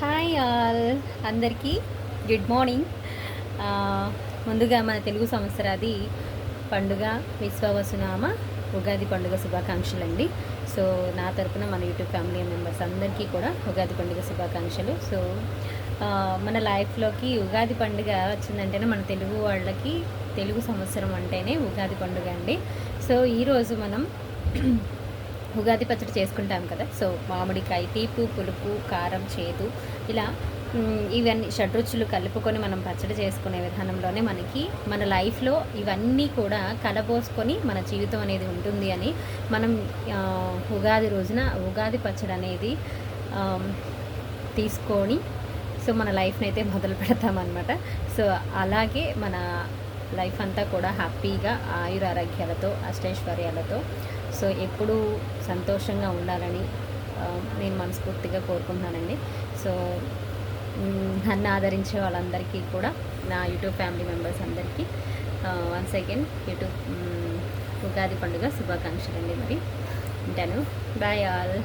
Hi all అందరికీ good morning. ముందుగా మన తెలుగు సంవత్సరాది పండుగ విశ్వవసునామ ఉగాది పండుగ శుభాకాంక్షలు అండి. సో నా తరపున మన యూట్యూబ్ ఫ్యామిలీ మెంబర్స్ అందరికీ కూడా ఉగాది పండుగ శుభాకాంక్షలు. సో మన లైఫ్లోకి ఉగాది పండుగ వచ్చిందంటేనే మన తెలుగు వాళ్ళకి తెలుగు సంవత్సరం అంటేనే ఉగాది పండుగ అండి. సో ఈరోజు మనం ఉగాది పచ్చడి చేసుకుంటాం కదా. సో మామిడికాయ తీపి, పులుపు, కారం, చేదు ఇలా ఇవన్నీ షడ్రుచులు కలుపుకొని మనం పచ్చడి చేసుకునే విధానంలోనే మనకి మన లైఫ్లో ఇవన్నీ కూడా కలబోసుకొని మన జీవితం అనేది ఉంటుంది అని మనం ఉగాది రోజున ఉగాది పచ్చడి అనేది తీసుకొని సో మన లైఫ్ని అయితే మొదలు పెడతామన్నమాట. సో అలాగే మన లైఫ్ అంతా కూడా హ్యాపీగా ఆయురారోగ్యాలతో అష్టైశ్వర్యాలతో సో ఎప్పుడూ సంతోషంగా ఉండాలని నేను మనస్ఫూర్తిగా కోరుకుంటున్నానండి. సో నన్ను ఆదరించే వాళ్ళందరికీ కూడా నా యూట్యూబ్ ఫ్యామిలీ మెంబర్స్ అందరికీ వన్స్ అగైన్ యూట్యూబ్ ఉగాది పండుగ శుభాకాంక్షలు అండి. మరి ఉంటాను. Bye all.